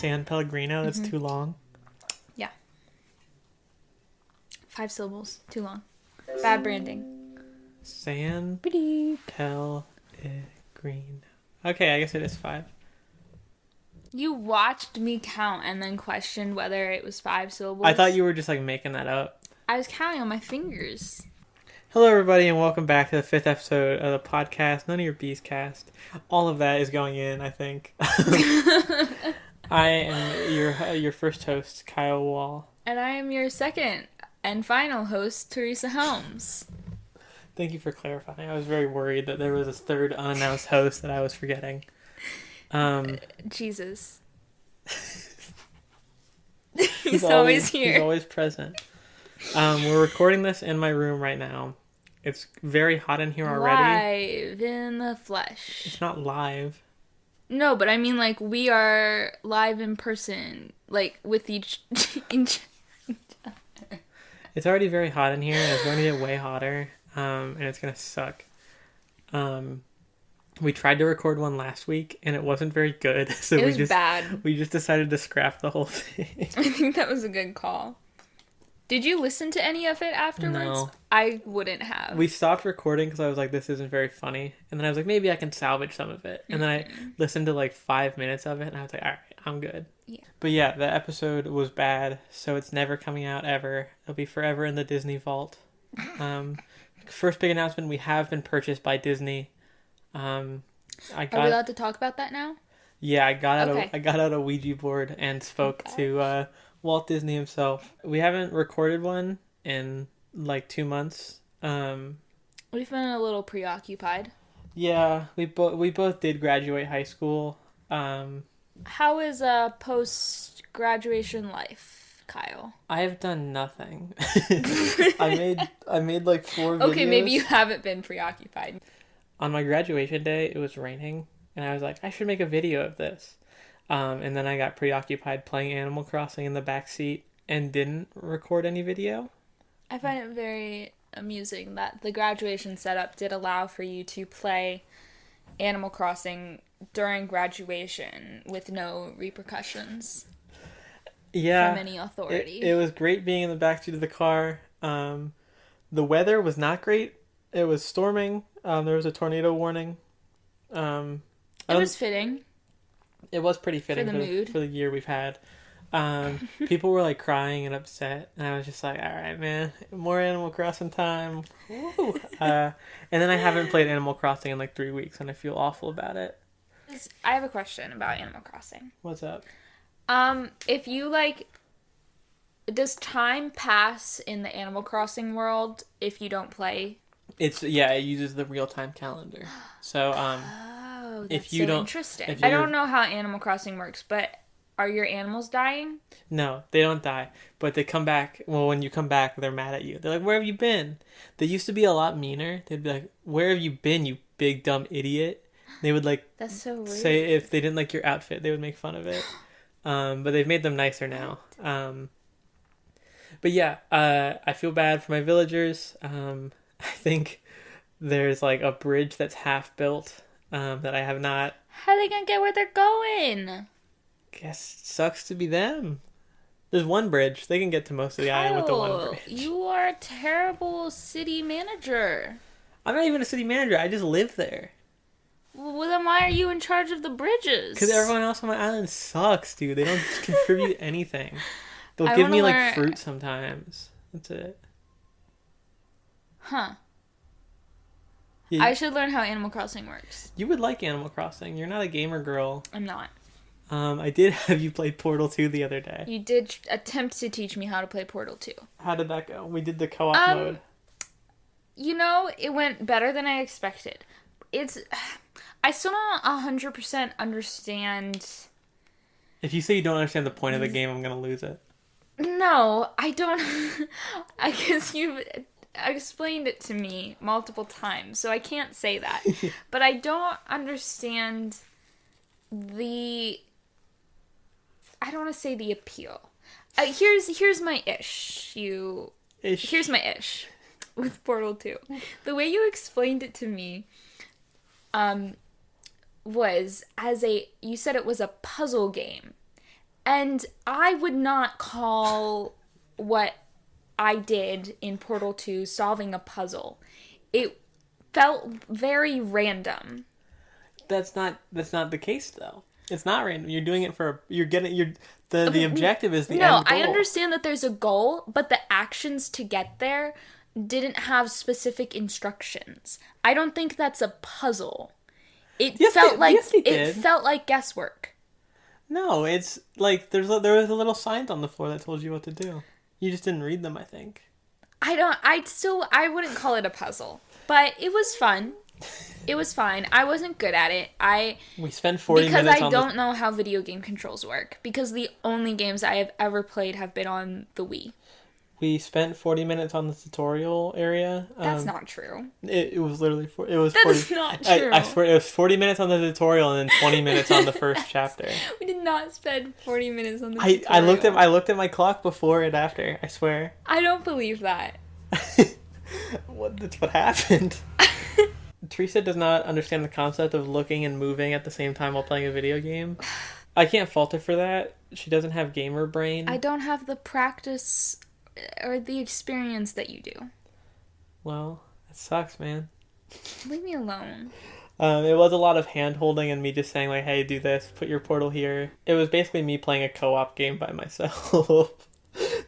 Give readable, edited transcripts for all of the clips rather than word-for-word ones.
San Pellegrino. That's too long. Yeah. 5 syllables. Too long. Bad branding. San Pellegrino. Okay, I guess it is 5. You watched me count and then questioned whether it was 5 syllables. I thought you were just like making that up. I was counting on my fingers. Hello, everybody, and welcome back to the 5th episode of the podcast, None of Your Bees cast. All of that is going in, I think. I am your first host, Kyle Wall. And I am your second and final host, Teresa Holmes. Thank you for clarifying. I was very worried that there was a third unannounced host that I was forgetting. Jesus. He's always here. He's always present. We're recording this in my room right now. It's very hot in here already. Live in the flesh. It's not live. No, but I mean, like, we are live in person, like, with each other. It's already very hot in here, and it's going to get way hotter, and it's going to suck. We tried to record one last week, and it wasn't very good, so it was bad. We just decided to scrap the whole thing. I think that was a good call. Did you listen to any of it afterwards? No. I wouldn't have. We stopped recording because I was like, this isn't very funny. And then I was like, maybe I can salvage some of it. And then I listened to like 5 minutes of it, and I was like, all right, I'm good. Yeah. But yeah, the episode was bad, so it's never coming out ever. It'll be forever in the Disney vault. First big announcement, we have been purchased by Disney. Are we allowed to talk about that now? Yeah, I got out a Ouija board and spoke to Walt Disney himself. We haven't recorded one in like 2 months. We've been a little preoccupied. Yeah, we both did graduate high school. How is post-graduation life, Kyle? I have done nothing. I made like 4 videos. Okay, maybe you haven't been preoccupied. On my graduation day, it was raining, and I was like, I should make a video of this. And then I got preoccupied playing Animal Crossing in the backseat and didn't record any video. I find it very amusing that the graduation setup did allow for you to play Animal Crossing during graduation with no repercussions. Yeah. From any authority. It was great being in the backseat of the car. The weather was not great. It was storming. There was a tornado warning. It was fitting. It was pretty fitting for the mood. For the year we've had. People were like crying and upset, and I was just like, all right, man, more Animal Crossing time. Woo! And then I haven't played Animal Crossing in like 3 weeks, and I feel awful about it. I have a question about Animal Crossing. What's up? If you like, does time pass in the Animal Crossing world if you don't play? It uses the real-time calendar. So, that's if you don't, interesting. I don't know how Animal Crossing works, but are your animals dying? No, they don't die, but they come back. Well, when you come back, they're mad at you. They're like, where have you been? They used to be a lot meaner. They'd be like, where have you been, you big dumb idiot? They would like, that's so rude. Say if they didn't like your outfit, they would make fun of it. But they've made them nicer now. But yeah, I feel bad for my villagers. I think there's like a bridge that's half built that I have not. How are they gonna get where they're going? Guess it sucks to be them. There's one bridge. They can get to most of the island with the one bridge. You are a terrible city manager. I'm not even a city manager. I just live there. Well, then why are you in charge of the bridges? Because everyone else on my island sucks, dude. They don't contribute anything. They'll give me like fruit sometimes. That's it. Huh. Yeah. I should learn how Animal Crossing works. You would like Animal Crossing. You're not a gamer girl. I'm not. I did have you play Portal 2 the other day. You did attempt to teach me how to play Portal 2. How did that go? We did the co-op mode. You know, it went better than I expected. I still don't 100% understand. If you say you don't understand the point of the game, I'm going to lose it. No, I don't. I guess you've explained it to me multiple times, so I can't say that. But I don't understand I don't want to say the appeal. Here's my issue. Here's my ish with Portal 2. The way you explained it to me was you said it was a puzzle game. And I would not call what I did in Portal 2 solving a puzzle. It felt very random. That's not the case though. It's not random. You're doing it the objective is the end goal. I understand that there's a goal, but the actions to get there didn't have specific instructions. I don't think that's a puzzle. It felt like guesswork. No, it's like there was a little signs on the floor that told you what to do. You just didn't read them, I think. I wouldn't call it a puzzle, but it was fun. It was fine. I wasn't good at it. We spent 40 minutes on because I don't know how video game controls work, because the only games I have ever played have been on the Wii. We spent 40 minutes on the tutorial area. That's not true. It was literally That's not true. I swear it was 40 minutes on the tutorial and then 20 minutes on the first chapter. We did not spend 40 minutes on the tutorial. I looked at my clock before and after, I swear. I don't believe that. That's what happened. Teresa does not understand the concept of looking and moving at the same time while playing a video game. I can't fault her for that. She doesn't have gamer brain. I don't have the practice or the experience that you do. Well, it sucks, man. Leave me alone. It was a lot of hand-holding and me just saying, like, hey, do this, put your portal here. It was basically me playing a co-op game by myself.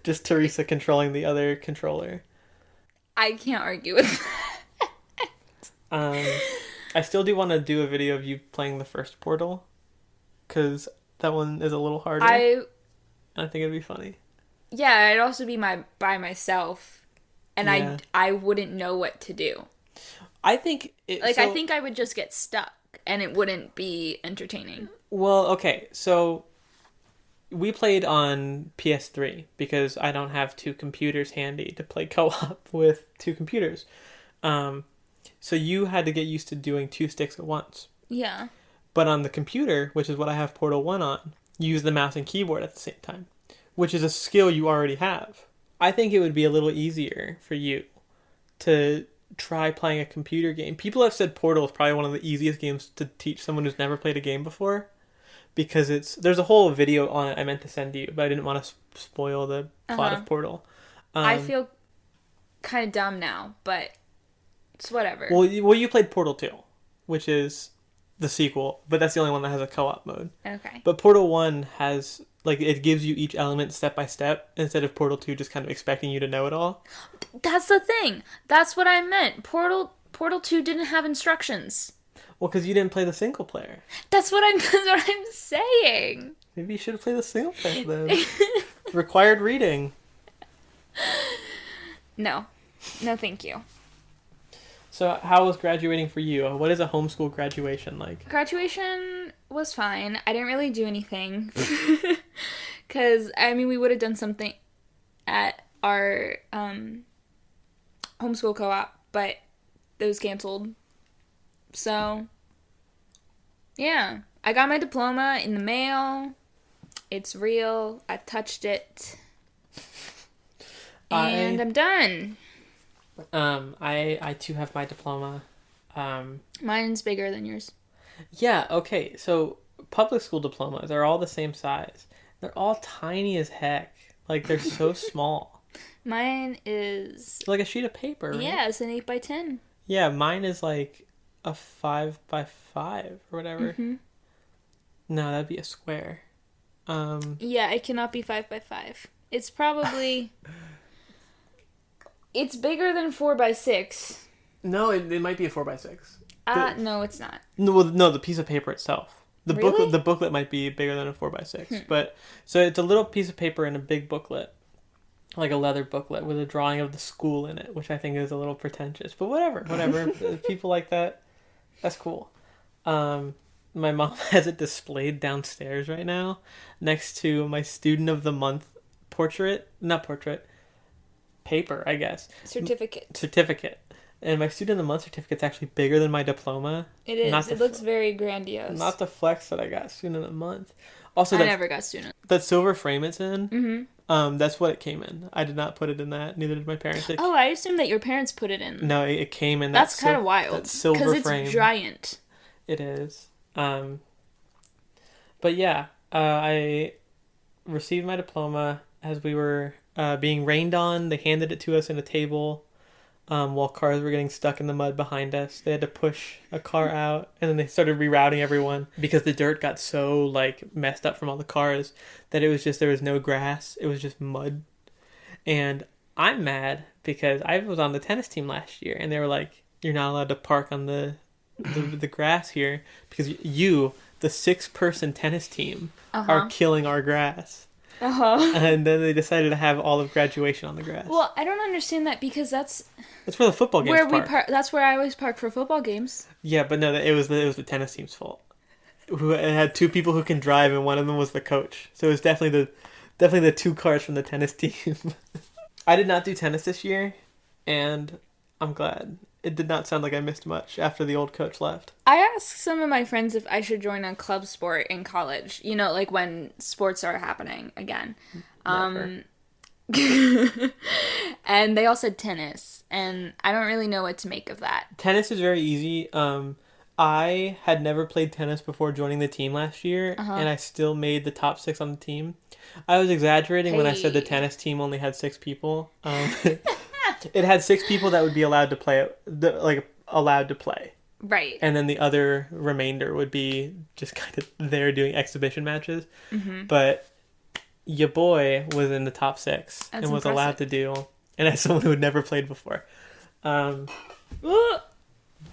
Just Teresa controlling the other controller. I can't argue with that. I still do want to do a video of you playing the first Portal, because that one is a little harder. I think it'd be funny. Yeah, it'd also be by myself, and yeah. I wouldn't know what to do. I think I think I would just get stuck, and it wouldn't be entertaining. Well, okay, so we played on PS3 because I don't have two computers handy to play co-op with two computers. So you had to get used to doing two sticks at once. Yeah. But on the computer, which is what I have Portal 1 on, you use the mouse and keyboard at the same time, which is a skill you already have. I think it would be a little easier for you to try playing a computer game. People have said Portal is probably one of the easiest games to teach someone who's never played a game before, because there's a whole video on it I meant to send you, but I didn't want to spoil the plot of Portal. I feel kind of dumb now, but it's whatever. Well, you played Portal 2, which is the sequel, but that's the only one that has a co-op mode. Okay. But Portal 1 has, like, it gives you each element step by step, instead of Portal 2 just kind of expecting you to know it all. That's the thing. That's what I meant. Portal 2 didn't have instructions. Well, because you didn't play the single player. That's what I'm saying. Maybe you should have played the single player then. Required reading. No, thank you. So how was graduating for you? What is a homeschool graduation like? Graduation was fine. I didn't really do anything. Because, we would have done something at our homeschool co-op, but it was canceled. So, yeah. I got my diploma in the mail. It's real. I've touched it. And I'm done. I too have my diploma. Mine's bigger than yours. Yeah, okay. So public school diplomas are all the same size. They're all tiny as heck. Like, they're so small. Mine is like a sheet of paper, right? Yeah, it's an 8x10. Yeah, mine is like a 5x5 or whatever. Mm-hmm. No, that'd be a square. Yeah, it cannot be 5x5. It's probably it's bigger than 4x6. No, it might be a 4x6. No, it's not. No, the piece of paper itself. Really? The booklet might be bigger than a 4x6. But so it's a little piece of paper in a big booklet, like a leather booklet with a drawing of the school in it, which I think is a little pretentious. But whatever. People like that. That's cool. My mom has it displayed downstairs right now, next to my Student of the Month paper, I guess. Certificate. And my Student of the Month certificate's actually bigger than my diploma. It is. It looks very grandiose. Not the flex that I got Student of the Month. Also, I never got Student. That silver frame it's in, mm-hmm. That's what it came in. I did not put it in that. Neither did my parents. I assumed that your parents put it in. No, it came in that. That's kind of wild. That silver frame. Because it's giant. It is. But yeah, I received my diploma as we were being rained on. They handed it to us in a table while cars were getting stuck in the mud behind us. They had to push a car out, and then they started rerouting everyone because the dirt got so like messed up from all the cars that it was just there was no grass. It was just mud. And I'm mad because I was on the tennis team last year, and they were like, "You're not allowed to park on the grass here because you, the 6-person tennis team, are killing our grass." And then they decided to have all of graduation on the grass. Well, I don't understand that because that's where the football games park. That's where I always park for football games. Yeah, but no, it was the tennis team's fault. It had 2 people who can drive, and one of them was the coach. So it was definitely the 2 cars from the tennis team. I did not do tennis this year, and I'm glad. It did not sound like I missed much after the old coach left. I asked some of my friends if I should join a club sport in college. You know, like when sports are happening again. And they all said tennis. And I don't really know what to make of that. Tennis is very easy. I had never played tennis before joining the team last year, and I still made the top 6 on the team. I was exaggerating when I said the tennis team only had 6 people. It had 6 people that would be allowed to play, allowed to play. Right. And then the other remainder would be just kind of there doing exhibition matches. Mm-hmm. But your boy was in the top 6 and was allowed to do, and as someone who had never played before. Did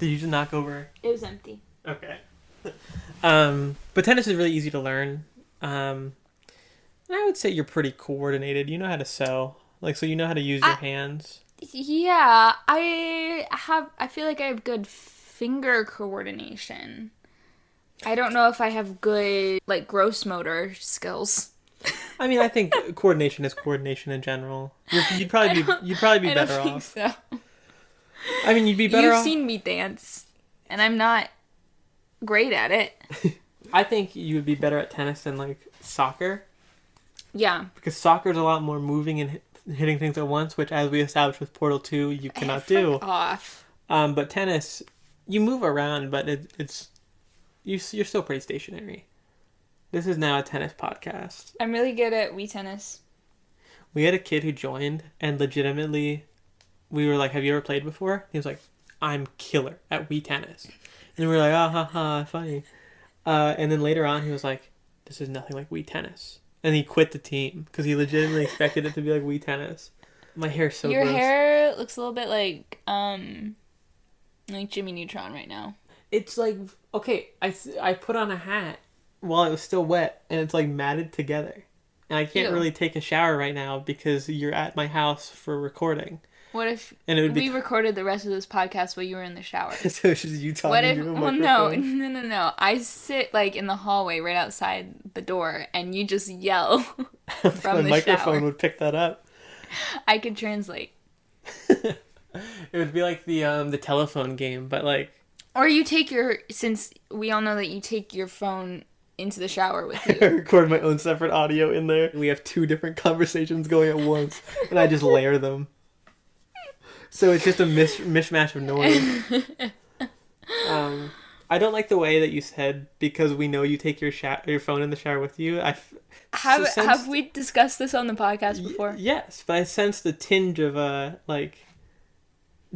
you just knock over? It was empty. Okay. But tennis is really easy to learn. And I would say you're pretty coordinated. You know how to sew. So you know how to use your hands. Yeah, I feel like I have good finger coordination. I don't know if I have good, gross motor skills. I mean, I think coordination is coordination in general. You'd probably be better off. I don't think so. I mean, you'd be better off. You've seen me dance, and I'm not great at it. I think you would be better at tennis than, soccer. Yeah. Because soccer's a lot more moving and hitting things at once, which, as we established with Portal 2, you cannot do. Off. But tennis, you move around, but you're still pretty stationary. This is now a tennis podcast. I'm really good at Wii tennis. We had a kid who joined, and legitimately, we were like, "Have you ever played before?" He was like, "I'm killer at Wii tennis." And we were like, "Ah, ha, ha, funny." And then later on, he was like, "This is nothing like Wii tennis." And he quit the team because he legitimately expected it to be like Wii tennis. My hair's so Your gross. hair looks a little bit like Jimmy Neutron right now. It's okay, I put on a hat while it was still wet, and it's matted together. And I can't really take a shower right now because you're at my house for recording. What if we recorded the rest of this podcast while you were in the shower? So it's just you talking to a microphone? No. I sit in the hallway right outside the door, and you just yell from the microphone shower. Would pick that up. I could translate. It would be like the telephone game, but Or you take since we all know that you take your phone into the shower with you. I record my own separate audio in there. We have 2 different conversations going at once, and I just layer them. So it's just a mishmash of noise. I don't like the way that you said, because we know you take your phone in the shower with you. Have we discussed this on the podcast before? Yes, but I sensed a tinge of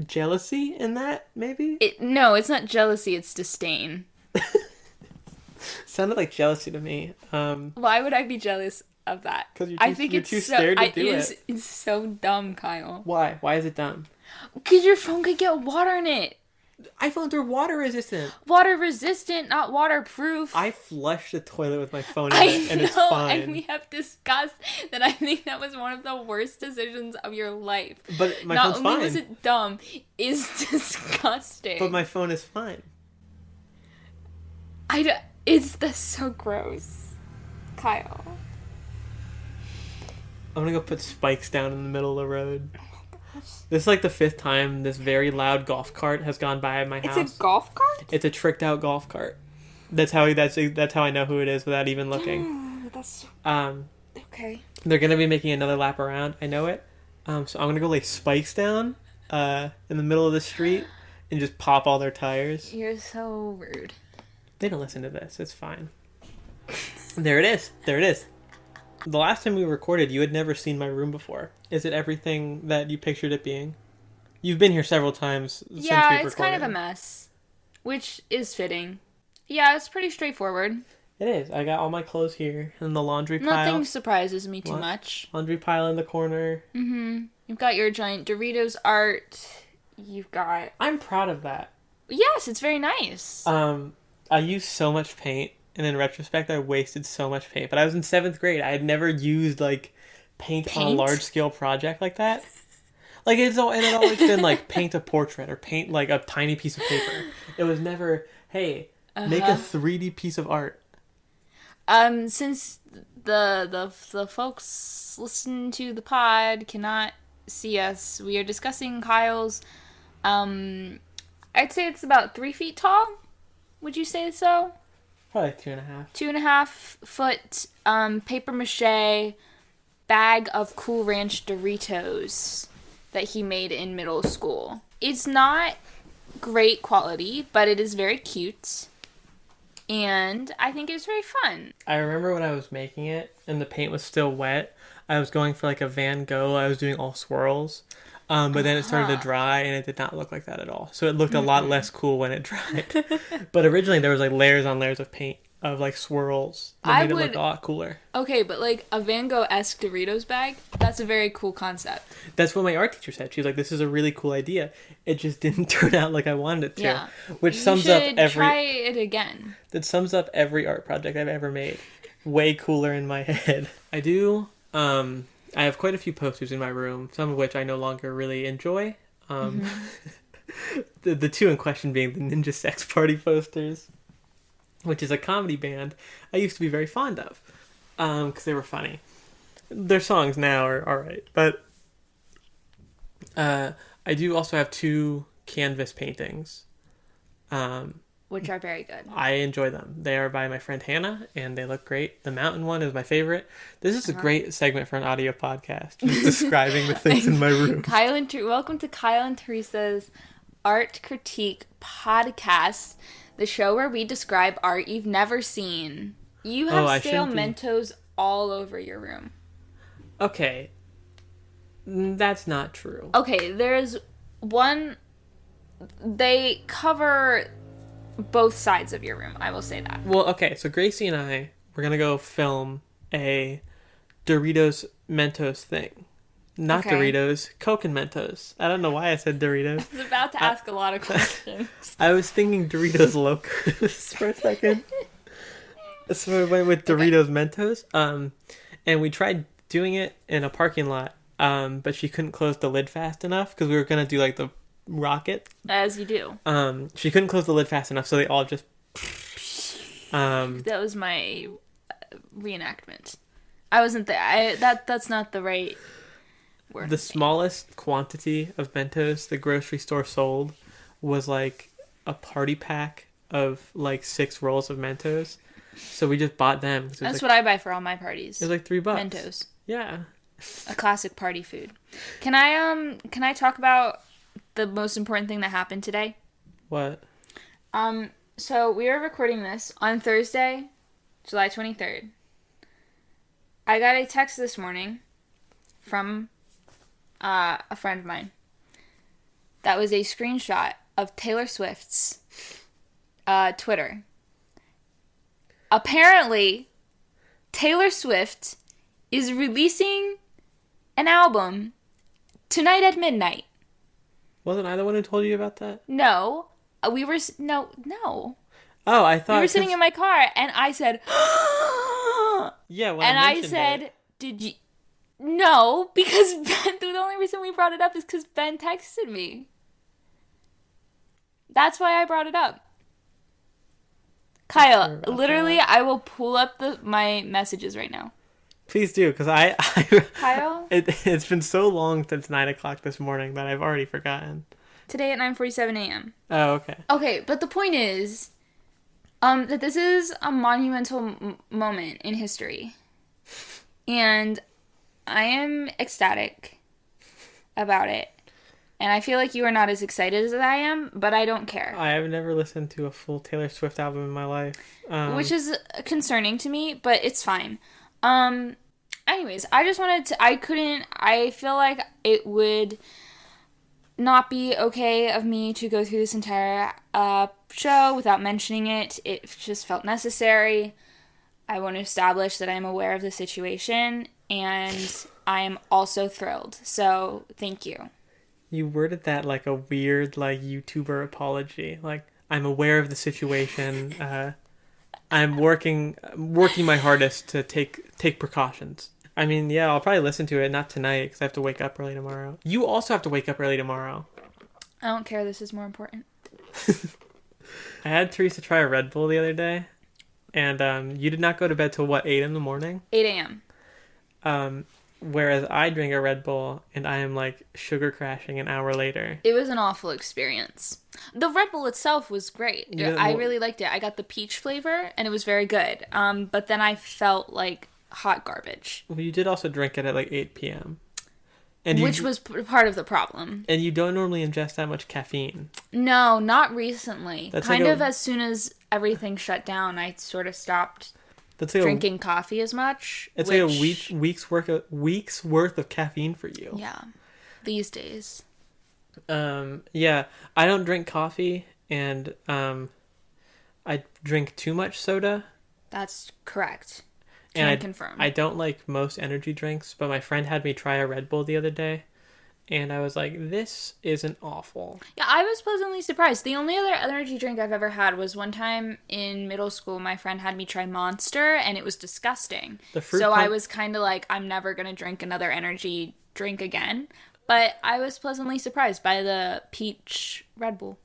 jealousy in that, maybe? No, it's not jealousy, it's disdain. Sounded like jealousy to me. Why would I be jealous of that? Because you're too scared to do it. It's so dumb, Kyle. Why? Why is it dumb? Because your phone could get water in it. iPhones are water resistant. Water resistant, not waterproof. I flushed the toilet with my phone in it, and it's fine. And we have discussed that I think that was one of the worst decisions of your life. But my phone's fine. Not only was it dumb, it's disgusting. But my phone is fine. That's so gross. Kyle. I'm gonna go put spikes down in the middle of the road. This is the 5th time this very loud golf cart has gone by my house. It's a golf cart? It's a tricked out golf cart. That's how I know who it is without even looking. That's okay. They're gonna be making another lap around. I know it. So I'm gonna go lay spikes down in the middle of the street and just pop all their tires. You're so rude. They don't listen to this. It's fine. There it is. the last time we recorded, you had never seen my room before. Is it everything that you pictured it being? You've been here several times since we've recorded. Yeah, it's kind of a mess, which is fitting. Yeah, it's pretty straightforward. It is. I got all my clothes here and the laundry pile. Nothing surprises me too much. Laundry pile in the corner. Mm-hmm. You've got your giant Doritos art. You've got... I'm proud of that. Yes, it's very nice. I used so much paint, and in retrospect, I wasted so much paint. But I was in 7th grade. I had never used, like, paint? On a large-scale project like that. Like, it had always been, like, paint a portrait or paint, like, a tiny piece of paper. It was never, hey, make a 3D piece of art. Since the folks listening to the pod cannot see us, we are discussing Kyle's, I'd say it's about 3 feet tall. Would you say so? Probably 2.5. 2.5 foot, paper mache bag of Cool Ranch Doritos that he made in middle school. It's not great quality, but it is very cute. And I think it's very fun. I remember when I was making it and the paint was still wet, I was going for like a Van Gogh. I was doing all swirls. But then it started to dry and it did not look like that at all. So it looked a lot less cool when it dried. But originally there was like layers on layers of paint of like swirls that made it look a lot cooler. Okay, but like a Van Gogh-esque Doritos bag, that's a very cool concept. That's what my art teacher said. She was like, this is a really cool idea. It just didn't turn out like I wanted it to. Yeah. Which sums up try it again. That sums up every art project I've ever made. Way cooler in my head. I do, I have quite a few posters in my room, some of which I no longer really enjoy. The two in question being the Ninja Sex Party posters, which is a comedy band I used to be very fond of, because they were funny. Their songs now are alright, but I do also have 2 canvas paintings. Which are very good. I enjoy them. They are by my friend Hannah, and they look great. The mountain one is my favorite. This is a great segment for an audio podcast, just describing the things in my room. Welcome to Kyle and Teresa's Art Critique Podcast, the show where we describe art you've never seen. You have stale Mentos all over your room. Okay. That's not true. Okay, there's one... They cover both sides of your room, I will say that. Well, okay, so Gracie and I, we're going to go film a Doritos Mentos thing. Not Doritos, Coke and Mentos. I don't know why I said Doritos. I was about to ask a lot of questions. I was thinking Doritos Locos for a second. So I went with Doritos Mentos. And we tried doing it in a parking lot, but she couldn't close the lid fast enough because we were going to do like the rocket. As you do. She couldn't close the lid fast enough, so they all just... That was my reenactment. I wasn't there. That's not the right... The smallest quantity of Mentos the grocery store sold was like a party pack of like 6 rolls of Mentos. So we just bought them. That's what I buy for all my parties. It was like $3. Mentos. Yeah. A classic party food. Can I talk about the most important thing that happened today? What? So we are recording this on Thursday, July 23rd. I got a text this morning from a friend of mine. That was a screenshot of Taylor Swift's Twitter. Apparently, Taylor Swift is releasing an album tonight at midnight. Wasn't I the one who told you about that? No. No. Oh, I thought... We were sitting in my car, and I said... Yeah, when and I said, did you... No, because Ben, the only reason we brought it up is because Ben texted me. That's why I brought it up. Kyle, literally, I will pull up my messages right now. Please do, because Kyle? It's been so long since 9 o'clock this morning that I've already forgotten. Today at 9:47 a.m. Oh, okay. Okay, but the point is that this is a monumental moment in history. And I am ecstatic about it. And I feel like you are not as excited as I am, but I don't care. I have never listened to a full Taylor Swift album in my life. Which is concerning to me, but it's fine. Anyways, I feel like it would not be okay of me to go through this entire show without mentioning it. It just felt necessary. I want to establish that I'm aware of the situation, and I am also thrilled. So, thank you. You worded that like a weird, like, YouTuber apology. Like, I'm aware of the situation. I'm working my hardest to take precautions. I mean, yeah, I'll probably listen to it, not tonight, because I have to wake up early tomorrow. You also have to wake up early tomorrow. I don't care. This is more important. I had Teresa try a Red Bull the other day, and you did not go to bed till, what, 8 in the morning? 8 a.m. Whereas I drink a Red Bull, and I am, like, sugar crashing an hour later. It was an awful experience. The Red Bull itself was great. I really liked it. I got the peach flavor, and it was very good. But then I felt like hot garbage. Well, you did also drink it at, like, 8 p.m. Which was part of the problem. And you don't normally ingest that much caffeine. No, not recently. That's kind of as soon as everything shut down, I sort of stopped drinking coffee as much. It's like a week's worth of caffeine for you. Yeah, these days. Yeah, I don't drink coffee, and I drink too much soda. That's correct. Can confirm. I don't like most energy drinks, but my friend had me try a Red Bull the other day, and I was like, this isn't awful. Yeah, I was pleasantly surprised. The only other energy drink I've ever had was one time in middle school, my friend had me try Monster, and it was disgusting. I was kind of like, I'm never going to drink another energy drink again. But I was pleasantly surprised by the peach Red Bull.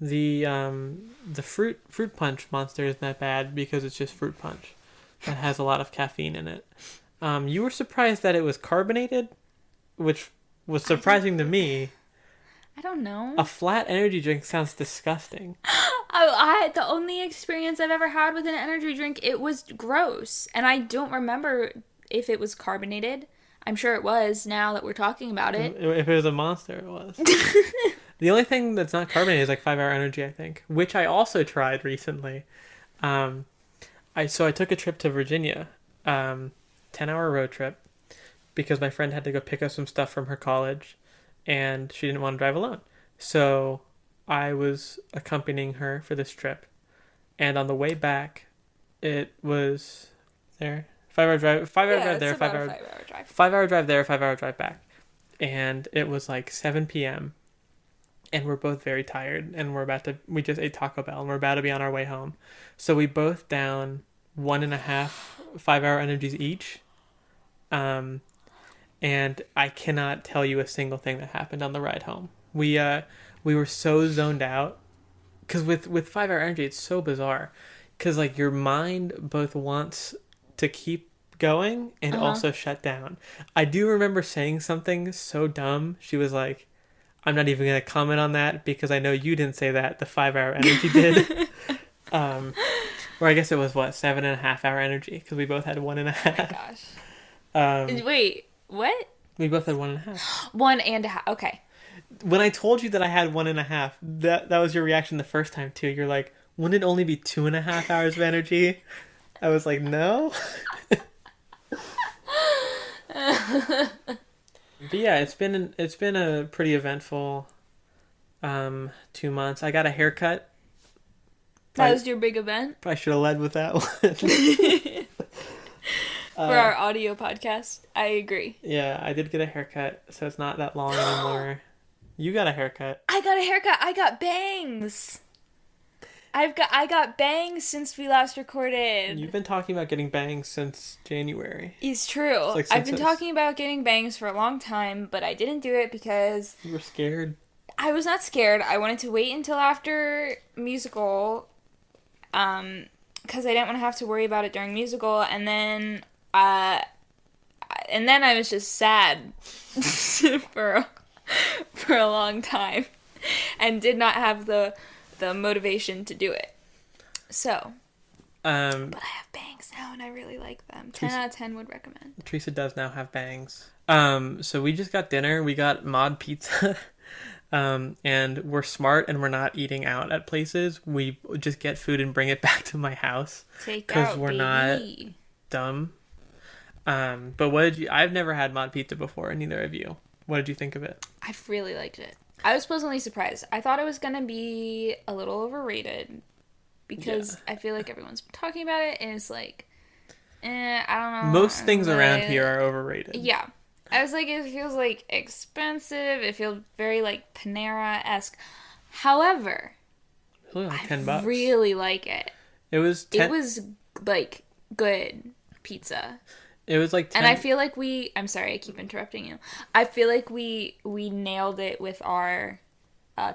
The fruit punch Monster isn't that bad because it's just fruit punch. That has a lot of caffeine in it. You were surprised that it was carbonated, which was surprising to me. I don't know. A flat energy drink sounds disgusting. The only experience I've ever had with an energy drink, it was gross. And I don't remember if it was carbonated. I'm sure it was now that we're talking about it. If it was a Monster, it was. The only thing that's not carbonated is like 5 Hour Energy, I think, which I also tried recently. I took a trip to Virginia, 10-hour road trip, because my friend had to go pick up some stuff from her college, and she didn't want to drive alone. So I was accompanying her for this trip, and on the way back, it was there 5-hour drive, 5-hour drive there, 5-hour drive, 5-hour drive there, 5-hour drive back, and it was like 7 p.m. And we're both very tired, and we just ate Taco Bell, and we're about to be on our way home. So we both down 1.5 5-hour energies each. And I cannot tell you a single thing that happened on the ride home. We were so zoned out. Because with 5-hour energy, it's so bizarre. Because, like, your mind both wants to keep going and also shut down. I do remember saying something so dumb. She was like, I'm not even going to comment on that because I know you didn't say that. The 5-hour energy did. Or I guess it was, 7.5 hour energy because we both had 1.5. Oh my gosh. Wait, what? We both had 1.5. 1.5. Okay. When I told you that I had 1.5, that was your reaction the first time too. You're like, wouldn't it only be 2.5 hours of energy? I was like, no. But yeah, it's been a pretty eventful 2 months. I got a haircut. That was your big event? I should have led with that one. For our audio podcast, I agree. Yeah, I did get a haircut, so it's not that long anymore. You got a haircut. I got a haircut. I got bangs. I got bangs since we last recorded. You've been talking about getting bangs since January. It's true. I've been talking about getting bangs for a long time, but I didn't do it because... You were scared? I was not scared. I wanted to wait until after musical, because I didn't want to have to worry about it during musical, and then I was just sad for a long time, and did not have the motivation to do it. So, but I have bangs now, and I really like them. 10 out of 10 would recommend. Teresa does now have bangs. So we just got dinner. We got mod pizza. And we're smart and we're not eating out at places. We just get food and bring it back to my house. Because we're not dumb. But I've never had mod pizza before, and neither of you. What did you think of it? I really liked it. I was pleasantly surprised. I thought it was going to be a little overrated because I feel like everyone's been talking about it, and it's like, I don't know. Most things around here are overrated. Yeah. I was like, it feels like expensive. It feels very like Panera-esque. However, it was like $10. I really like it. It was like good pizza. It was like 10... And I feel like I'm sorry, I keep interrupting you. I feel like we nailed it with our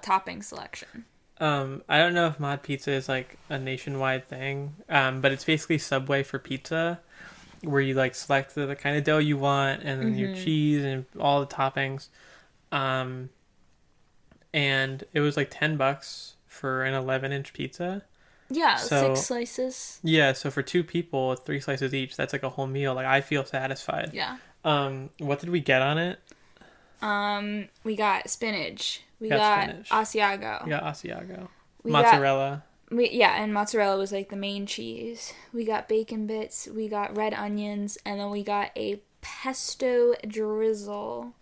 topping selection. I don't know if mod pizza is like a nationwide thing, but it's basically Subway for pizza, where you like select the kind of dough you want and then your cheese and all the toppings. And it was like $10 for an 11-inch pizza. Yeah, so, 6 slices. Yeah, so for 2 people, 3 slices each, that's like a whole meal. Like, I feel satisfied. Yeah. What did we get on it? We got spinach. We got Asiago. We got Asiago. Mozzarella. And mozzarella was like the main cheese. We got bacon bits. We got red onions. And then we got a pesto drizzle.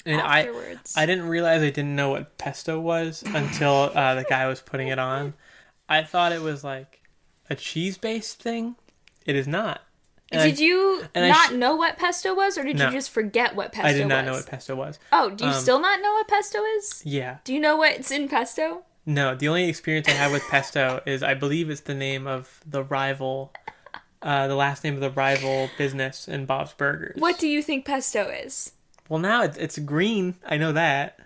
And afterwards. I didn't realize I didn't know what pesto was until the guy was putting it on. I thought it was like a cheese-based thing. It is not. Did you not know what pesto was, or did you just forget what pesto was? I did not know what pesto was. Oh, do you still not know what pesto is? Yeah. Do you know what's in pesto? No, the only experience I have with pesto is I believe it's the name of the rival, the last name of the rival business in Bob's Burgers. What do you think pesto is? Well, now it's green. I know that.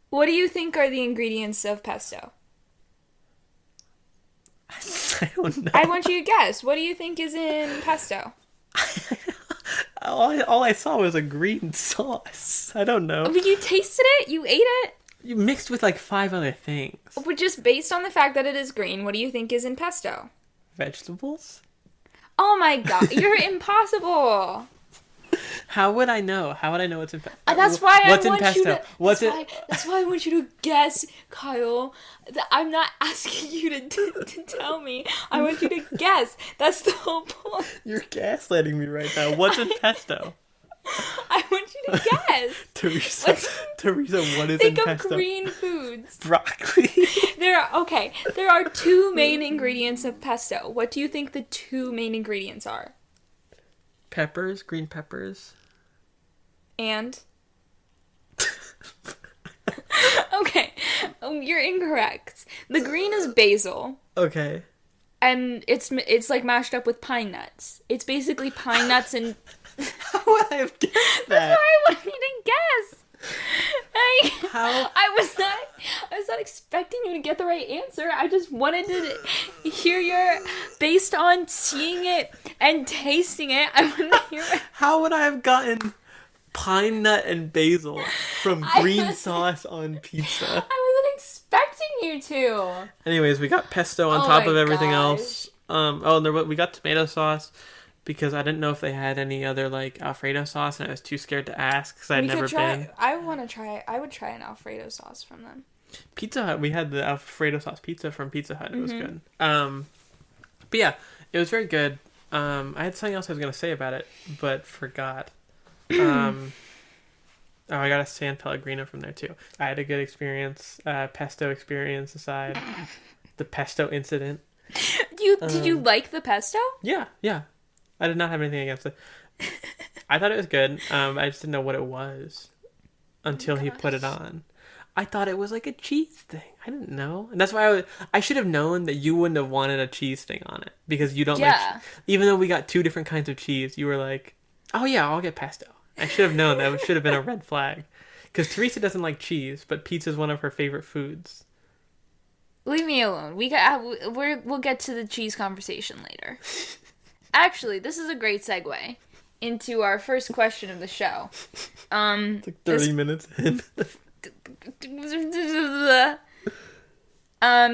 What do you think are the ingredients of pesto? I don't know. I want you to guess. What do you think is in pesto? all I saw was a green sauce. I don't know. But you tasted it? You ate it? You mixed with like 5 other things. But just based on the fact that it is green, what do you think is in pesto? Vegetables? Oh my god, you're impossible. How would I know? How would I know what's in pesto? That's why What's in pesto? That's why I want you to guess, Kyle. I'm not asking you to tell me. I want you to guess. That's the whole point. You're gaslighting me right now. What's in pesto? I want you to guess. Teresa, what is in Think pesto? of green foods. Broccoli. There are 2 main ingredients of pesto. What do you think the 2 main ingredients are? Peppers, green peppers. And? Okay, you're incorrect. The green is basil. Okay. And it's like mashed up with pine nuts. It's basically pine nuts and... How would I have guessed that? That's why I wanted you to guess. How? I was not expecting you to get the right answer. I just wanted to hear based on seeing it and tasting it, I wanted to hear it. How would I have gotten pine nut and basil from green sauce on pizza? I wasn't expecting you to. Anyways, we got pesto on top of everything else. We got tomato sauce. Because I didn't know if they had any other, like, Alfredo sauce, and I was too scared to ask, because I'd never been. I would try an Alfredo sauce from them. Pizza Hut, we had the Alfredo sauce pizza from Pizza Hut. It was good. But yeah, it was very good. I had something else I was going to say about it, but forgot. I got a San Pellegrino from there, too. I had a good experience, pesto experience aside. The pesto incident. Did you like the pesto? Yeah. I did not have anything against it. I thought it was good. I just didn't know what it was until he put it on. I thought it was like a cheese thing. I didn't know. And that's why I should have known that you wouldn't have wanted a cheese thing on it. Because you don't like... Even though we got 2 different kinds of cheese, you were like, oh yeah, I'll get pesto. I should have known that. It should have been a red flag. Because Teresa doesn't like cheese, but pizza is one of her favorite foods. Leave me alone. We'll get to the cheese conversation later. Actually, this is a great segue into our first question of the show. It's like 30 minutes in.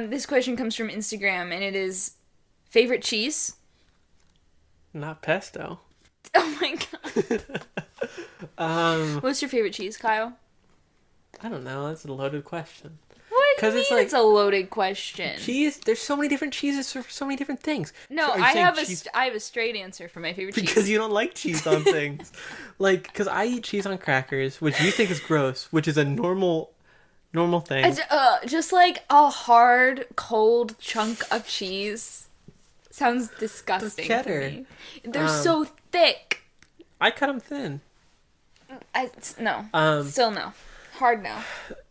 This question comes from Instagram, and it is, favorite cheese? Not pesto. Oh my god. What's your favorite cheese, Kyle? I don't know. That's a loaded question. What? do you mean it's a loaded question? Cheese, there's so many different cheeses for so many different things. No, So I have a straight answer for my favorite cheese. Because you don't like cheese on things. Like, because I eat cheese on crackers, which you think is gross, which is a normal thing. Just like a hard, cold chunk of cheese. Sounds disgusting. Cheddar. To me. They're so thick. I cut them thin. No. Still no. Hard no.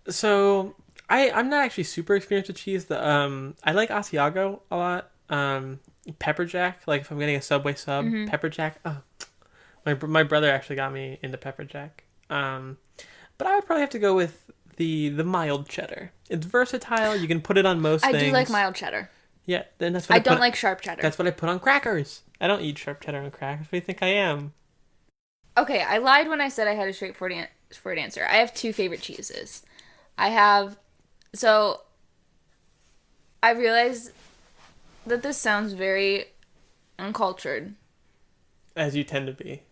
So I'm not actually super experienced with cheese. I like Asiago a lot. Pepper Jack, like if I'm getting a Subway sub, Pepper Jack. Oh, my brother actually got me into Pepper Jack. But I would probably have to go with the mild cheddar. It's versatile. You can put it on most things. I do like mild cheddar. Yeah, then that's what I don't like sharp cheddar. That's what I put on crackers. I don't eat sharp cheddar on crackers. What do you think I am? Okay, I lied when I said I had a straightforward answer. I have 2 favorite cheeses. I realize that this sounds very uncultured. As you tend to be.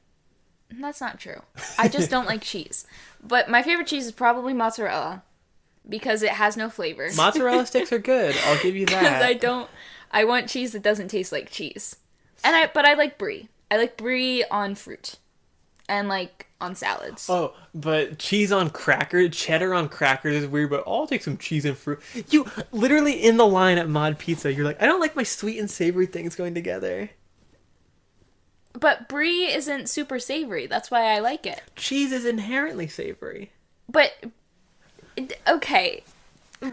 That's not true. I just don't like cheese. But my favorite cheese is probably mozzarella. Because it has no flavor. Mozzarella sticks are good. I'll give you that. Because I want cheese that doesn't taste like cheese. But I like brie. I like brie on fruit. And like on salads. Oh, but cheese on crackers, cheddar on crackers is weird, but I'll take some cheese and fruit. You literally in the line at Mod Pizza, you're like, I don't like my sweet and savory things going together. But brie isn't super savory. That's why I like it. Cheese is inherently savory. But okay,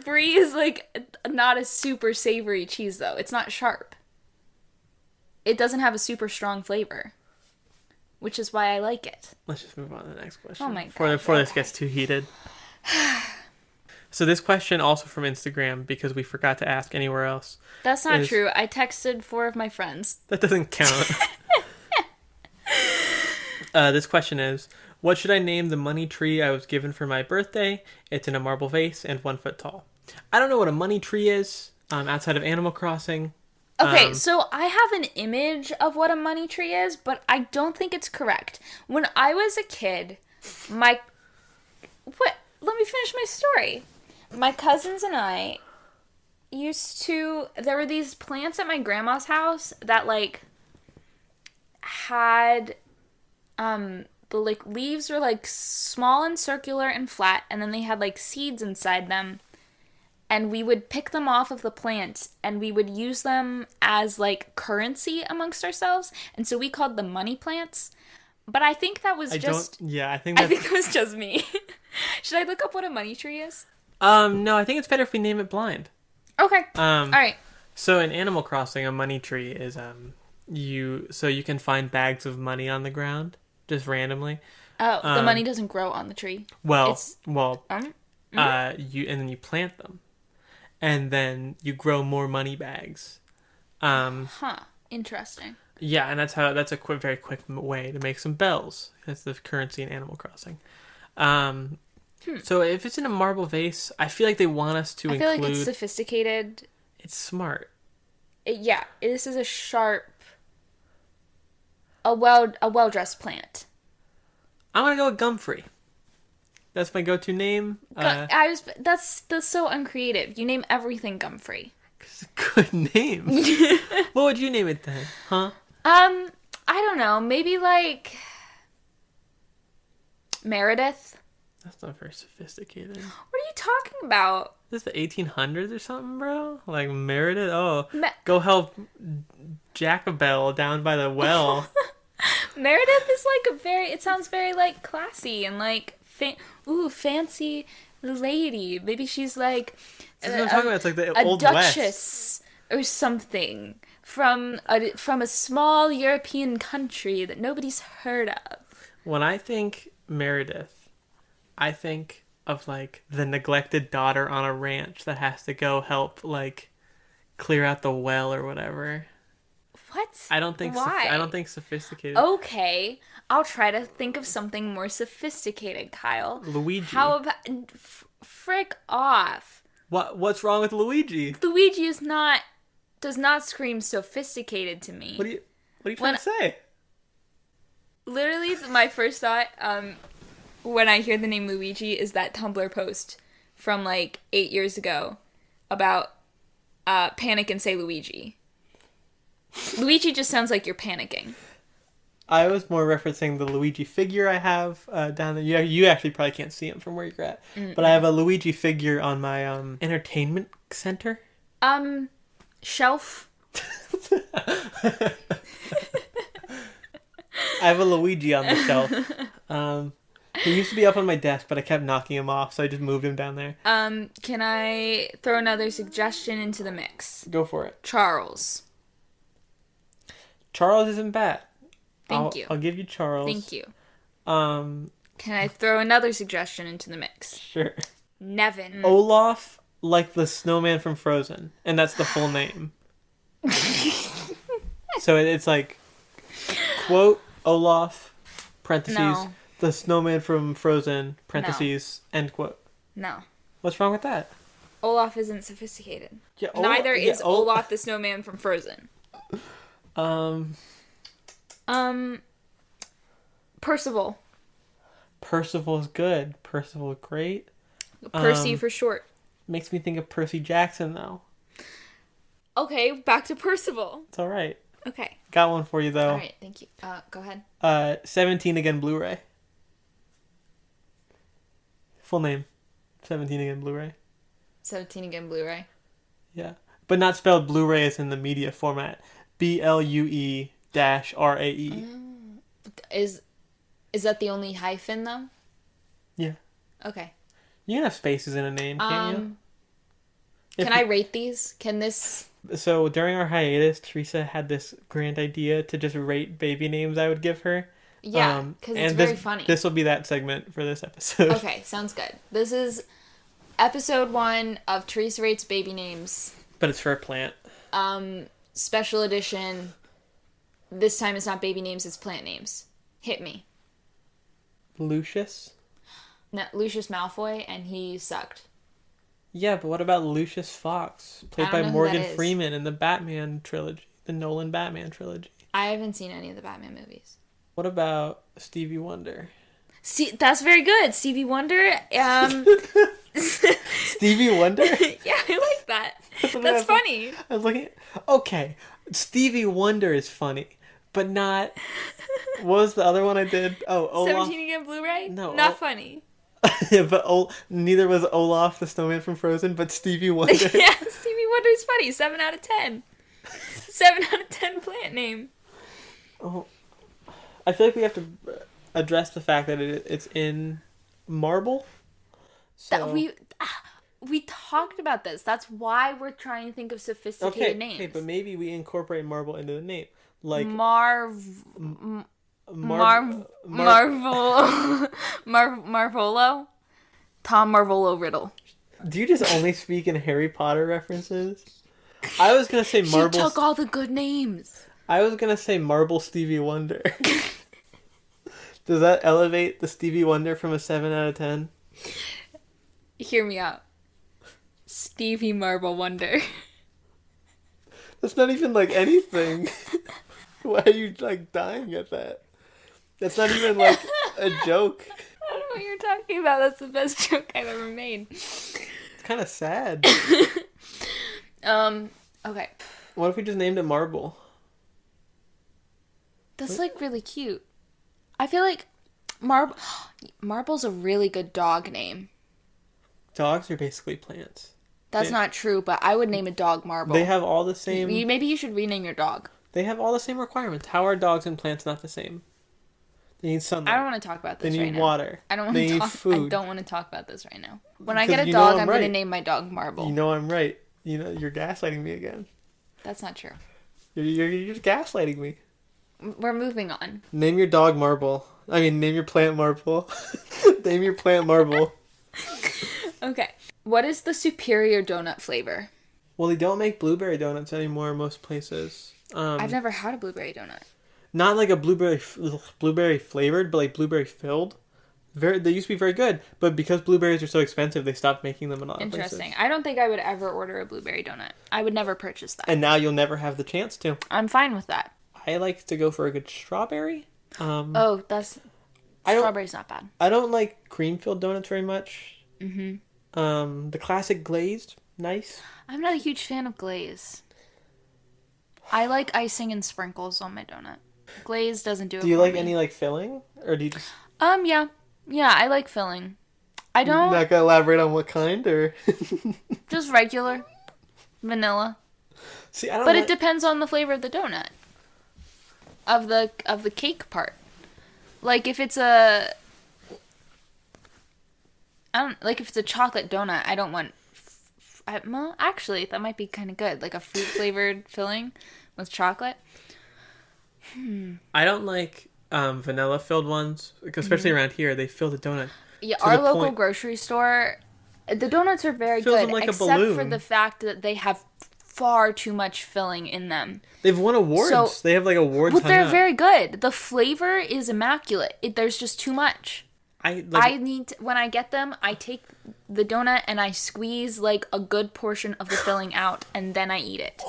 brie is like not a super savory cheese though. It's not sharp. It doesn't have a super strong flavor, which is why I like it. Let's just move on to the next question. Oh my god! Before this gets too heated. So this question also from Instagram because we forgot to ask anywhere else. That's not true. I texted 4 of my friends. That doesn't count. This question is, what should I name the money tree I was given for my birthday? It's in a marble vase and 1 foot tall. I don't know what a money tree is outside of Animal Crossing. Okay, so I have an image of what a money tree is, but I don't think it's correct. When I was a kid, let me finish my story. My cousins and I there were these plants at my grandma's house that like had the like leaves were like small and circular and flat, and then they had like seeds inside them, and we would pick them off of the plant and we would use them as like currency amongst ourselves, and so we called them money plants. But I think that was I think it was just me. Should I look up what a money tree is? No, I think it's better if we name it blind. Okay. All right. So in Animal Crossing, a money tree is you can find bags of money on the ground just randomly. Oh, the money doesn't grow on the tree. And then you plant them, and then you grow more money bags. Interesting. Yeah, and that's a very quick way to make some bells. That's the currency in Animal Crossing. So if it's in a marble vase, I feel like they want us to include... I feel like it's sophisticated. It's smart. This is a sharp, a well-dressed plant. I'm gonna go with Gumfrey. That's my go-to name. That's so uncreative. You name everything Gumfrey. It's a good name. What would you name it then? Huh? I don't know. Maybe like Meredith. That's not very sophisticated. What are you talking about? Is this the 1800s or something, bro? Like Meredith? Oh, go help Jackabelle down by the well. Meredith is like it sounds very like classy and like fancy lady. Maybe she's like that's what I'm talking about. It's like the old duchess West or something from a small European country that nobody's heard of. When I think Meredith, I think of like the neglected daughter on a ranch that has to go help like clear out the well or whatever. What? I don't think Why? I don't think sophisticated. Okay, I'll try to think of something more sophisticated, Kyle. Luigi. How about frick off? What's wrong with Luigi? Luigi does not scream sophisticated to me. What are you trying to say? Literally, my first thought when I hear the name Luigi is that Tumblr post from like 8 years ago about panic and say Luigi. Luigi just sounds like you're panicking. I was more referencing the Luigi figure I have down there. You actually probably can't see him from where you're at. Mm-mm. But I have a Luigi figure on my entertainment center. Shelf. I have a Luigi on the shelf. He used to be up on my desk, but I kept knocking him off, so I just moved him down there. Can I throw another suggestion into the mix? Go for it. Charles. Charles isn't bad. Thank you. I'll give you Charles. Thank you. Can I throw another suggestion into the mix? Sure. Nevin. Olaf, like the snowman from Frozen, and that's the full name. So it's like, quote, Olaf, parentheses, the snowman from Frozen, parentheses, end quote. No. What's wrong with that? Olaf isn't sophisticated. Yeah, Neither is Olaf the snowman from Frozen. Percival. Percival's good. Percival great. Percy for short. Makes me think of Percy Jackson, though. Okay, back to Percival. It's all right. Okay. Got one for you, though. All right, thank you. Go ahead. 17 Again Blu-ray. Full name. 17 Again Blu-ray. 17 Again Blu-ray. Yeah. But not spelled Blu-ray as in the media format. BLUE-RAE. Is that the only hyphen, though? Yeah. Okay. You can have spaces in a name, can't you? Can I rate these? Can this... So during our hiatus, Teresa had this grand idea to just rate baby names I would give her. Yeah, because it's very funny. This will be that segment for this episode. Okay, sounds good. This is episode 1 of Teresa Rates Baby Names. But it's for a plant. Special edition. This time it's not baby names, it's plant names. Hit me. Lucius? No, Lucius Malfoy, and he sucked. Yeah, but what about Lucius Fox? Played by Morgan Freeman in the Batman trilogy. The Nolan Batman trilogy. I haven't seen any of the Batman movies. What about Stevie Wonder? See, that's very good. Stevie Wonder. Stevie Wonder? Yeah, I like that. That's funny. I was looking at... Okay, Stevie Wonder is funny, but not... What was the other one I did? Oh, Olaf. 17 Again Blu-ray? No. Not funny. But neither was Olaf the snowman from Frozen, but Stevie Wonder. Yeah, Stevie Wonder's funny. 7 out of 10. 7 out of 10 plant name. Oh, I feel like we have to address the fact that it's in marble. So... That we talked about this. That's why we're trying to think of sophisticated names. Okay, but maybe we incorporate marble into the name, like Marvolo. Tom Marvolo Riddle. Do you just only speak in Harry Potter references? I was gonna say Marble. She took all the good names. I was gonna say Marble Stevie Wonder. Does that elevate the Stevie Wonder from a 7 out of 10? Hear me out. Stevie Marble Wonder. That's not even like anything. Why are you like dying at that? That's not even like a joke. I don't know what you're talking about. That's the best joke I've ever made. It's kind of sad. Okay. What if we just named it Marble? That's like really cute. I feel like Marble's a really good dog name. Dogs are basically plants. That's not true, but I would name a dog Marble. They have all the same... Maybe you should rename your dog. They have all the same requirements. How are dogs and plants not the same? They need sunlight. I don't want to talk about this right now. They need water. I don't want to talk. Food. I don't want to talk about this right now. When I get a dog, I'm going to name my dog Marble. You know I'm right. You know you're gaslighting me again. That's not true. You're just gaslighting me. We're moving on. Name your dog Marble. I mean, name your plant Marble. Name your plant Marble. Okay. What is the superior donut flavor? Well, they don't make blueberry donuts anymore in most places. I've never had a blueberry donut. Not like a blueberry flavored, but like blueberry filled. They used to be very good, but because blueberries are so expensive, they stopped making them in a lot of places. Interesting. I don't think I would ever order a blueberry donut. I would never purchase that. And now you'll never have the chance to. I'm fine with that. I like to go for a good strawberry. Strawberry's not bad. I don't like cream-filled donuts very much. Mm-hmm. The classic glazed nice. I'm not a huge fan of glaze. I like icing and sprinkles on my donut. Glaze doesn't do it for me. Do you like any like filling, or do you just? Yeah. Yeah, I like filling. I don't. Not gonna elaborate on what kind, or Just regular vanilla. see, I don't. But it depends on the flavor of the donut. Of the cake part. Like if it's a chocolate donut, I don't want well, actually, that might be kind of good. Like a fruit flavored filling with chocolate. I don't like vanilla filled ones, especially around here. They fill the donut. Yeah, our local grocery store, the donuts are very fills good, them like except a balloon. for the fact that they have far too much filling in them. They've won awards. So, they have like awards. But they're very good. The flavor is immaculate. There's just too much. When I get them, I take the donut and I squeeze like a good portion of the filling out, and then I eat it.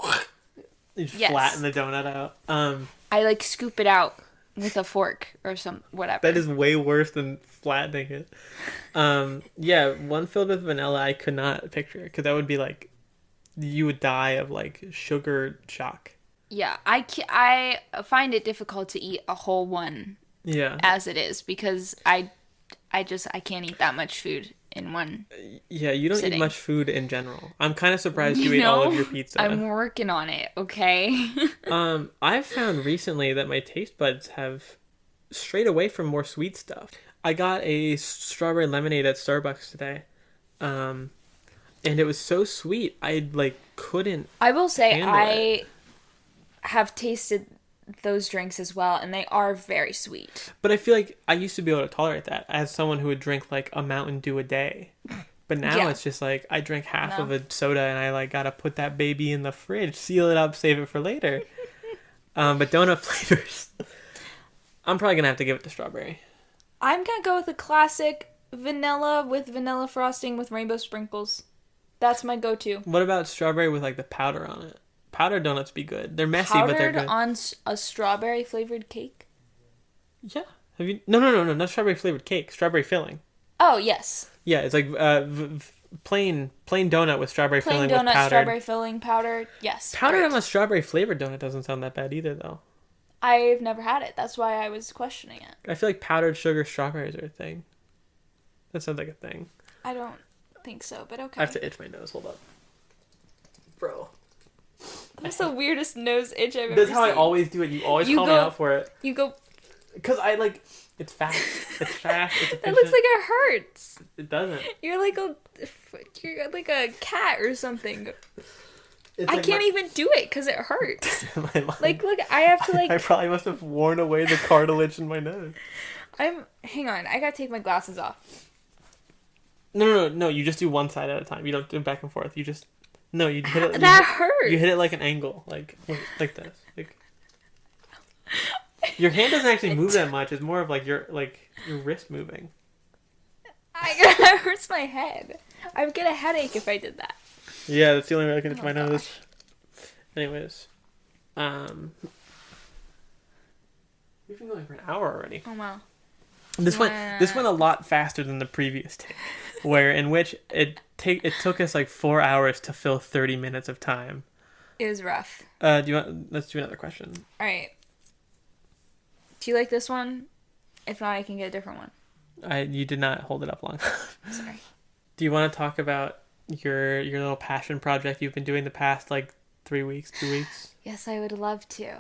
You flatten the donut out. I like scoop it out with a fork or whatever. That is way worse than flattening it. Yeah, one filled with vanilla I could not picture, because that would be like you would die of like sugar shock. Yeah, I find it difficult to eat a whole one. Yeah. As it is, because I can't eat that much food in one. Yeah, you don't eat much food in general. I'm kind of surprised you ate all of your pizza. I'm working on it, okay? I've found recently that my taste buds have strayed away from more sweet stuff. I got a strawberry lemonade at Starbucks today. And it was so sweet, I like couldn't. I will say I have tasted those drinks as well, and they are very sweet. But I feel like I used to be able to tolerate that as someone who would drink like a Mountain Dew a day. But now it's just like I drink half of a soda and I like gotta put that baby in the fridge, seal it up, save it for later. But donut flavors, I'm probably gonna have to give it to strawberry. I'm gonna go with a classic vanilla with vanilla frosting with rainbow sprinkles. That's my go-to. What about strawberry with like the powder on it? Powdered donuts be good. They're messy, but they're good. On a strawberry flavored cake? Yeah. Have you? No, not strawberry flavored cake. Strawberry filling. Oh yes. Yeah, it's like plain donut with strawberry filling with powdered. Plain donut, strawberry filling, powdered. Yes. Powdered on a strawberry flavored donut doesn't sound that bad either, though. I've never had it. That's why I was questioning it. I feel like powdered sugar strawberries are a thing. That sounds like a thing. I don't think so, but okay. I have to itch my nose. Hold up. Bro. That's the weirdest nose itch I've ever seen. That's how I always do it. You always call me out for it. You go... Because I like... It's fast. It's fast. It's efficient. That looks like it hurts. It doesn't. You're like a cat or something. I can't even do it because it hurts. Like, look, I have to like... I probably must have worn away the cartilage in my nose. Hang on. I gotta take my glasses off. No. You just do one side at a time. You don't do back and forth. You just... No, you hit it. That hurts. You hit it like an angle, like this. Like your hand doesn't actually move that much. It's more of like your wrist moving. It hurts my head. I would get a headache if I did that. Yeah, that's the only way I can itch my nose. Anyways, we've been going for an hour already. Oh wow. This went a lot faster than the previous take, in which it took us like 4 hours to fill 30 minutes of time. It was rough. Let's do another question. All right. Do you like this one? If not, I can get a different one. You did not hold it up long. Sorry. Do you want to talk about your little passion project you've been doing the past like 2 weeks? Yes, I would love to.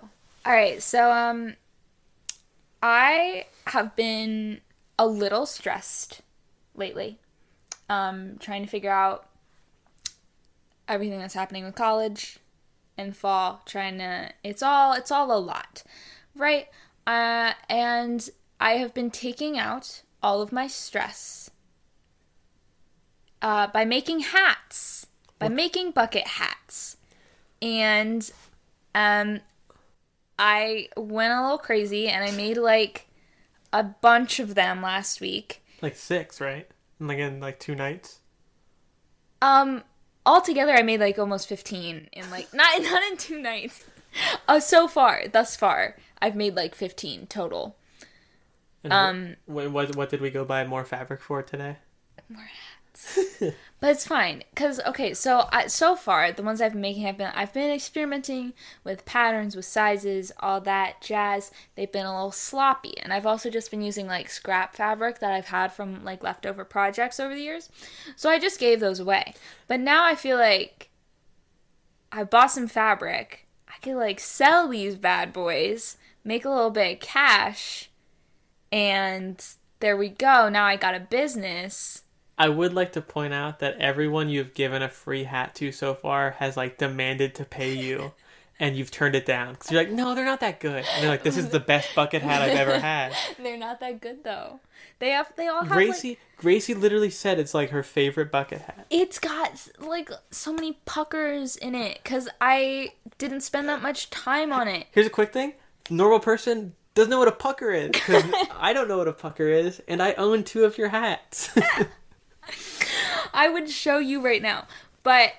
All right. So I have been a little stressed lately. Trying to figure out everything that's happening with college and fall. It's all a lot, right? And I have been taking out all of my stress by making hats, making bucket hats, and I went a little crazy and I made like a bunch of them last week. Like 6, right? Like in like 2 nights? Altogether I made like almost 15 in like not in 2 nights. Thus far, I've made like 15 total. And what did we go buy more fabric for today? hats. But it's fine, because, okay, so far, the ones I've been making I've been experimenting with patterns, with sizes, all that jazz. They've been a little sloppy, and I've also just been using, like, scrap fabric that I've had from, like, leftover projects over the years. So I just gave those away. But now I feel like I bought some fabric. I could, like, sell these bad boys, make a little bit of cash, and there we go. Now I got a business. I would like to point out that everyone you've given a free hat to so far has, like, demanded to pay you, and you've turned it down. Because you're like, no, they're not that good. And they're like, this is the best bucket hat I've ever had. They're not that good, though. They all have, Gracie literally said it's, like, her favorite bucket hat. It's got, like, so many puckers in it, because I didn't spend that much time on it. Here's a quick thing. Normal person doesn't know what a pucker is, because I don't know what a pucker is, and I own 2 of your hats. I would show you right now, but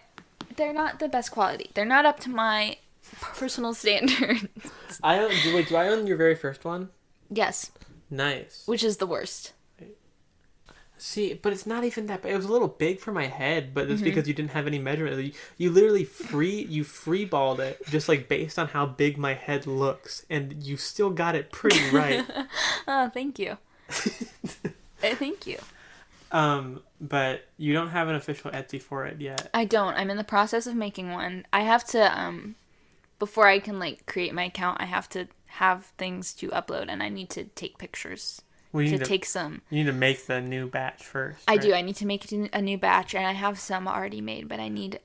they're not the best quality. They're not up to my personal standards. Do I own your very first one? Yes. Nice. Which is the worst. See, but it's not even that bad. It was a little big for my head, but it's because you didn't have any measurement. You literally freeballed it, just like based on how big my head looks, and you still got it pretty right. Oh, thank you. Thank you. But you don't have an official Etsy for it yet. I don't. I'm in the process of making one. I have to, before I can, like, create my account, I have to have things to upload, and I need to take pictures. Take some. You need to make the new batch first. I do. I need to make a new batch, and I have some already made, but I need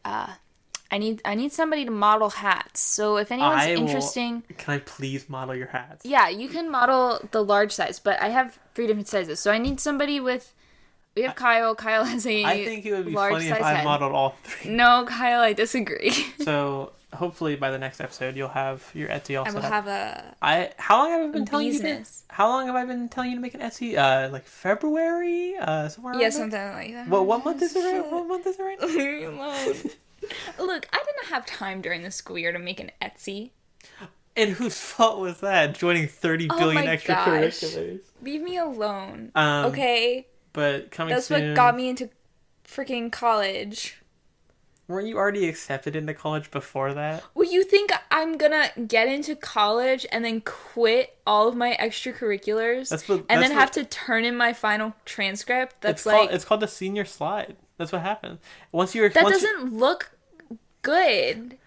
somebody to model hats. So if anyone's interesting, can I please model your hats? Yeah, you can model the large size, but I have 3 different sizes. So I need somebody with. We have Kyle. Kyle has a large size head. I think it would be funny if I modeled all 3. No, Kyle, I disagree. So hopefully by the next episode you'll have your Etsy all set up. I will have a. How long have I been telling you? How long have I been telling you to make an Etsy? Like February, somewhere. Yeah, something like that. What month is it? What month is it right now? Leave me alone. Look, I didn't have time during the school year to make an Etsy. And whose fault was that? Joining 30 billion extracurriculars. Leave me alone. Okay. But That's what got me into freaking college. Weren't you already accepted into college before that? Well, you think I'm gonna get into college and then quit all of my extracurriculars then have to turn in my final transcript? It's called the senior slide. That's what happened. Doesn't look good.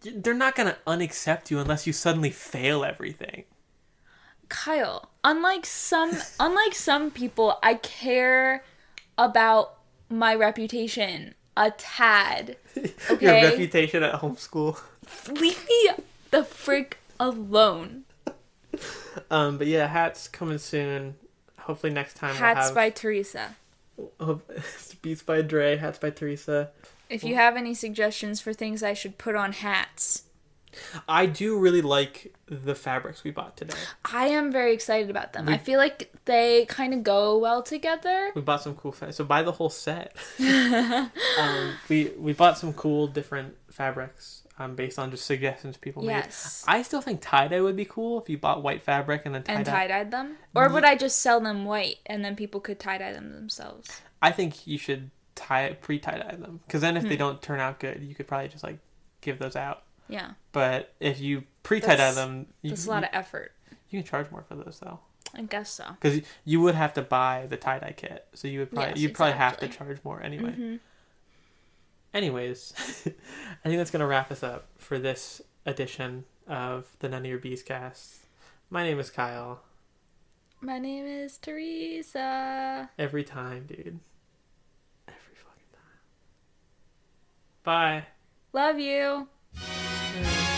They're not gonna unaccept you unless you suddenly fail everything. Kyle, unlike some people, I care about my reputation a tad. Okay? Your reputation at homeschool. Leave me the frick alone. But yeah, hats coming soon. Hopefully next time Hats by Teresa. Beats by Dre, hats by Teresa. If you have any suggestions for things I should put on hats. I do really like the fabrics we bought today. I am very excited about them. I feel like they kind of go well together. We bought some cool fabrics. So buy the whole set. We bought some cool different fabrics based on just suggestions people made. I still think tie-dye would be cool if you bought white fabric and then tie-dyed them. Or would I just sell them white and then people could tie-dye them themselves? I think you should pre-tie-dye them. Because then if they don't turn out good, you could probably just like give those out. Yeah. But if you pre-tie-dye them... That's a lot of effort. You can charge more for those, though. I guess so. Because you would have to buy the tie-dye kit. So you'd probably have to charge more anyway. Mm-hmm. Anyways, I think that's going to wrap us up for this edition of the None of Your Bees cast. My name is Kyle. My name is Teresa. Every time, dude. Every fucking time. Bye. Love you. Yeah.